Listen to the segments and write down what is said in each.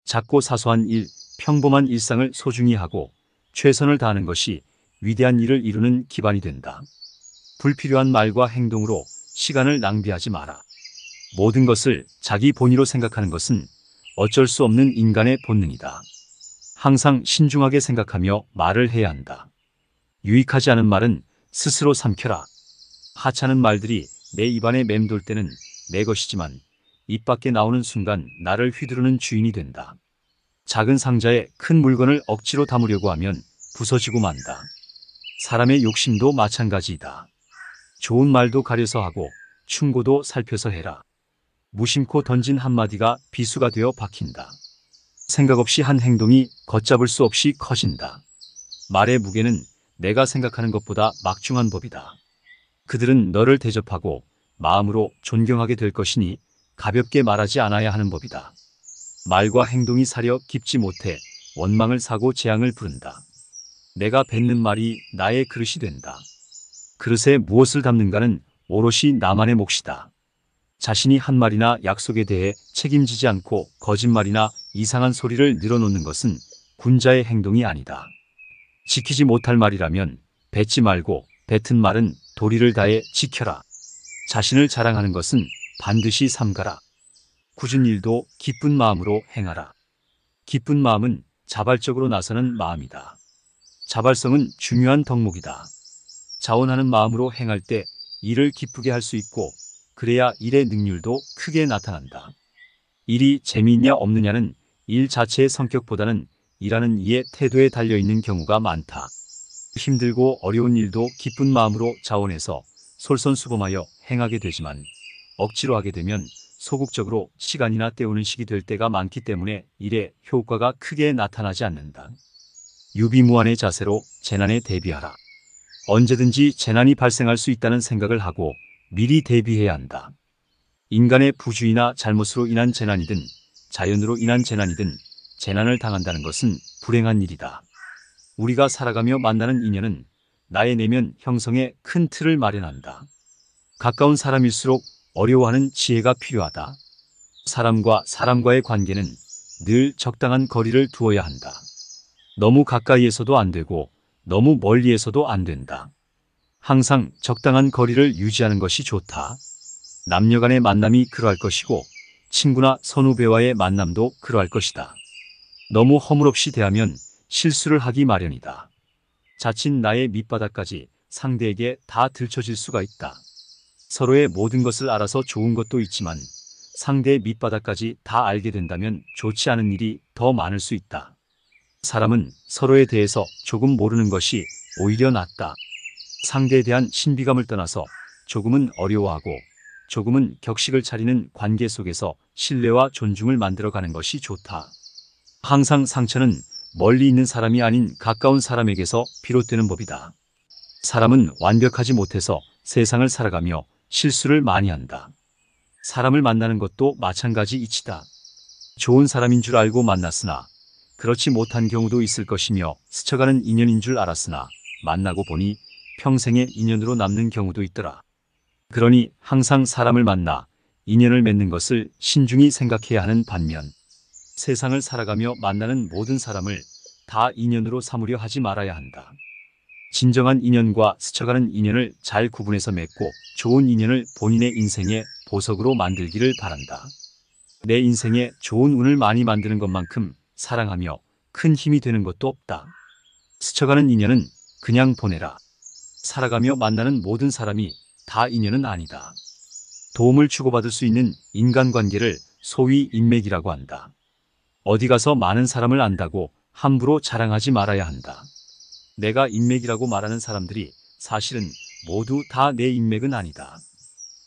작고 사소한 일, 평범한 일상을 소중히 하고 최선을 다하는 것이 위대한 일을 이루는 기반이 된다. 불필요한 말과 행동으로 시간을 낭비하지 마라. 모든 것을 자기 본위로 생각하는 것은 어쩔 수 없는 인간의 본능이다. 항상 신중하게 생각하며 말을 해야 한다. 유익하지 않은 말은 스스로 삼켜라. 하찮은 말들이 내 입안에 맴돌 때는 내 것이지만 입 밖에 나오는 순간 나를 휘두르는 주인이 된다. 작은 상자에 큰 물건을 억지로 담으려고 하면 부서지고 만다. 사람의 욕심도 마찬가지이다. 좋은 말도 가려서 하고 충고도 살펴서 해라. 무심코 던진 한마디가 비수가 되어 박힌다. 생각 없이 한 행동이 걷잡을 수 없이 커진다. 말의 무게는 내가 생각하는 것보다 막중한 법이다. 그들은 너를 대접하고 마음으로 존경하게 될 것이니 가볍게 말하지 않아야 하는 법이다. 말과 행동이 사려 깊지 못해 원망을 사고 재앙을 부른다. 내가 뱉는 말이 나의 그릇이 된다. 그릇에 무엇을 담는가는 오롯이 나만의 몫이다. 자신이 한 말이나 약속에 대해 책임지지 않고 거짓말이나 이상한 소리를 늘어놓는 것은 군자의 행동이 아니다. 지키지 못할 말이라면 뱉지 말고 뱉은 말은 도리를 다해 지켜라. 자신을 자랑하는 것은 반드시 삼가라. 굳은 일도 기쁜 마음으로 행하라. 기쁜 마음은 자발적으로 나서는 마음이다. 자발성은 중요한 덕목이다. 자원하는 마음으로 행할 때 일을 기쁘게 할 수 있고 그래야 일의 능률도 크게 나타난다. 일이 재미있냐 없느냐는 일 자체의 성격보다는 일하는 이의 태도에 달려있는 경우가 많다. 힘들고 어려운 일도 기쁜 마음으로 자원해서 솔선수범하여 행하게 되지만 억지로 하게 되면 소극적으로 시간이나 때우는 식이 될 때가 많기 때문에 일의 효과가 크게 나타나지 않는다. 유비무환의 자세로 재난에 대비하라. 언제든지 재난이 발생할 수 있다는 생각을 하고 미리 대비해야 한다. 인간의 부주의나 잘못으로 인한 재난이든 자연으로 인한 재난이든 재난을 당한다는 것은 불행한 일이다. 우리가 살아가며 만나는 인연은 나의 내면 형성에 큰 틀을 마련한다. 가까운 사람일수록 어려워하는 지혜가 필요하다. 사람과 사람과의 관계는 늘 적당한 거리를 두어야 한다. 너무 가까이에서도 안 되고 너무 멀리에서도 안 된다. 항상 적당한 거리를 유지하는 것이 좋다. 남녀 간의 만남이 그러할 것이고 친구나 선후배와의 만남도 그러할 것이다. 너무 허물없이 대하면 실수를 하기 마련이다. 자칫 나의 밑바닥까지 상대에게 다 들춰질 수가 있다. 서로의 모든 것을 알아서 좋은 것도 있지만 상대의 밑바닥까지 다 알게 된다면 좋지 않은 일이 더 많을 수 있다. 사람은 서로에 대해서 조금 모르는 것이 오히려 낫다. 상대에 대한 신비감을 떠나서 조금은 어려워하고 조금은 격식을 차리는 관계 속에서 신뢰와 존중을 만들어가는 것이 좋다. 항상 상처는 멀리 있는 사람이 아닌 가까운 사람에게서 비롯되는 법이다. 사람은 완벽하지 못해서 세상을 살아가며 실수를 많이 한다. 사람을 만나는 것도 마찬가지 이치다. 좋은 사람인 줄 알고 만났으나 그렇지 못한 경우도 있을 것이며 스쳐가는 인연인 줄 알았으나 만나고 보니 평생의 인연으로 남는 경우도 있더라. 그러니 항상 사람을 만나 인연을 맺는 것을 신중히 생각해야 하는 반면 세상을 살아가며 만나는 모든 사람을 다 인연으로 삼으려 하지 말아야 한다. 진정한 인연과 스쳐가는 인연을 잘 구분해서 맺고 좋은 인연을 본인의 인생의 보석으로 만들기를 바란다. 내 인생에 좋은 운을 많이 만드는 것만큼 사랑하며 큰 힘이 되는 것도 없다. 스쳐가는 인연은 그냥 보내라. 살아가며 만나는 모든 사람이 다 인연은 아니다. 도움을 주고받을 수 있는 인간관계를 소위 인맥이라고 한다. 어디 가서 많은 사람을 안다고 함부로 자랑하지 말아야 한다. 내가 인맥이라고 말하는 사람들이 사실은 모두 다 내 인맥은 아니다.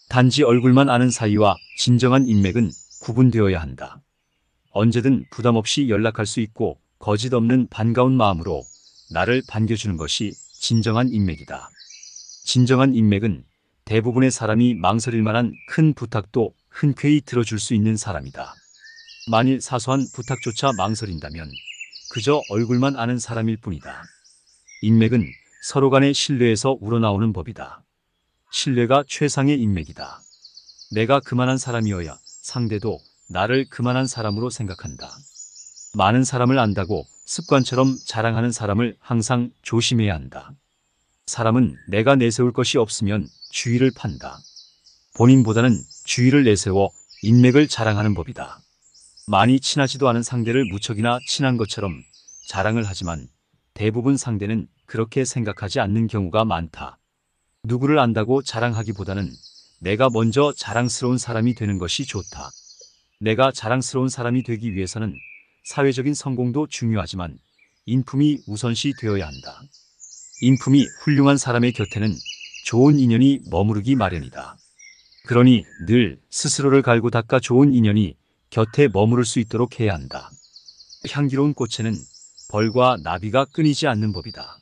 단지 얼굴만 아는 사이와 진정한 인맥은 구분되어야 한다. 언제든 부담 없이 연락할 수 있고 거짓 없는 반가운 마음으로 나를 반겨주는 것이 진정한 인맥이다. 진정한 인맥은 대부분의 사람이 망설일 만한 큰 부탁도 흔쾌히 들어줄 수 있는 사람이다. 만일 사소한 부탁조차 망설인다면 그저 얼굴만 아는 사람일 뿐이다. 인맥은 서로 간의 신뢰에서 우러나오는 법이다. 신뢰가 최상의 인맥이다. 내가 그만한 사람이어야 상대도 나를 그만한 사람으로 생각한다. 많은 사람을 안다고 습관처럼 자랑하는 사람을 항상 조심해야 한다. 사람은 내가 내세울 것이 없으면 주의를 판다. 본인보다는 주의를 내세워 인맥을 자랑하는 법이다. 많이 친하지도 않은 상대를 무척이나 친한 것처럼 자랑을 하지만 대부분 상대는 그렇게 생각하지 않는 경우가 많다. 누구를 안다고 자랑하기보다는 내가 먼저 자랑스러운 사람이 되는 것이 좋다. 내가 자랑스러운 사람이 되기 위해서는 사회적인 성공도 중요하지만 인품이 우선시 되어야 한다. 인품이 훌륭한 사람의 곁에는 좋은 인연이 머무르기 마련이다. 그러니 늘 스스로를 갈고 닦아 좋은 인연이 곁에 머무를 수 있도록 해야 한다. 향기로운 꽃에는 벌과 나비가 끊이지 않는 법이다.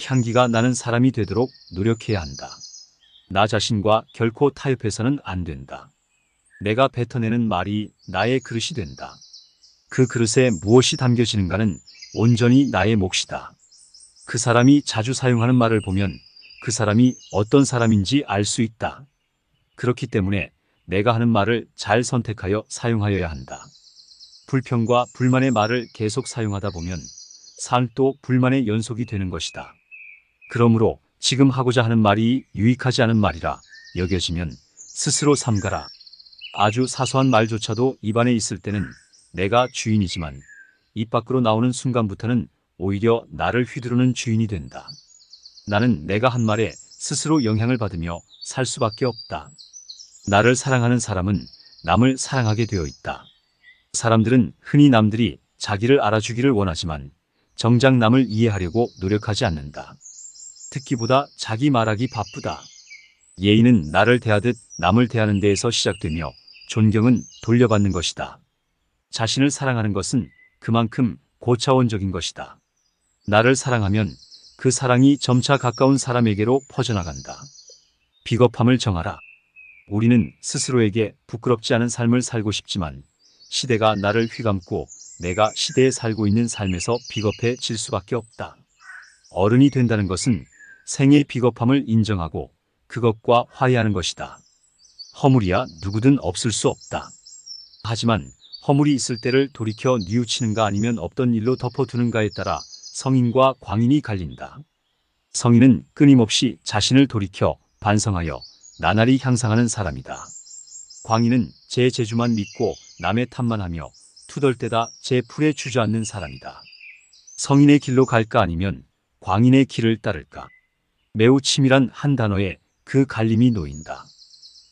향기가 나는 사람이 되도록 노력해야 한다. 나 자신과 결코 타협해서는 안 된다. 내가 뱉어내는 말이 나의 그릇이 된다. 그 그릇에 무엇이 담겨지는가는 온전히 나의 몫이다. 그 사람이 자주 사용하는 말을 보면 그 사람이 어떤 사람인지 알 수 있다. 그렇기 때문에 내가 하는 말을 잘 선택하여 사용하여야 한다. 불평과 불만의 말을 계속 사용하다 보면 삶도 불만의 연속이 되는 것이다. 그러므로 지금 하고자 하는 말이 유익하지 않은 말이라 여겨지면 스스로 삼가라. 아주 사소한 말조차도 입안에 있을 때는 내가 주인이지만 입 밖으로 나오는 순간부터는 오히려 나를 휘두르는 주인이 된다. 나는 내가 한 말에 스스로 영향을 받으며 살 수밖에 없다. 나를 사랑하는 사람은 남을 사랑하게 되어 있다. 사람들은 흔히 남들이 자기를 알아주기를 원하지만 정작 남을 이해하려고 노력하지 않는다. 듣기보다 자기 말하기 바쁘다. 예의는 나를 대하듯 남을 대하는 데에서 시작되며 존경은 돌려받는 것이다. 자신을 사랑하는 것은 그만큼 고차원적인 것이다. 나를 사랑하면 그 사랑이 점차 가까운 사람에게로 퍼져나간다. 비겁함을 정하라. 우리는 스스로에게 부끄럽지 않은 삶을 살고 싶지만 시대가 나를 휘감고 내가 시대에 살고 있는 삶에서 비겁해질 수밖에 없다. 어른이 된다는 것은 생의 비겁함을 인정하고 그것과 화해하는 것이다. 허물이야 누구든 없을 수 없다. 하지만 허물이 있을 때를 돌이켜 뉘우치는가 아니면 없던 일로 덮어두는가에 따라 성인과 광인이 갈린다. 성인은 끊임없이 자신을 돌이켜 반성하여 나날이 향상하는 사람이다. 광인은 제 재주만 믿고 남의 탓만 하며 투덜대다 제 풀에 주저앉는 사람이다. 성인의 길로 갈까 아니면 광인의 길을 따를까? 매우 치밀한 한 단어에 그 갈림이 놓인다.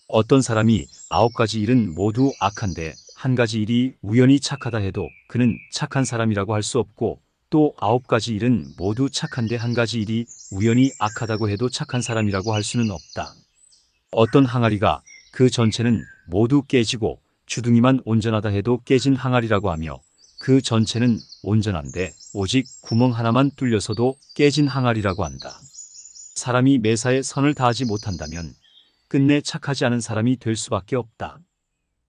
어떤 사람이 9가지 일은 모두 악한데 한 가지 일이 우연히 착하다 해도 그는 착한 사람이라고 할 수 없고 또 9가지 일은 모두 착한데 한 가지 일이 우연히 악하다고 해도 착한 사람이라고 할 수는 없다. 어떤 항아리가 그 전체는 모두 깨지고 주둥이만 온전하다 해도 깨진 항아리라고 하며 그 전체는 온전한데 오직 구멍 하나만 뚫려서도 깨진 항아리라고 한다. 사람이 매사에 선을 다하지 못한다면 끝내 착하지 않은 사람이 될 수밖에 없다.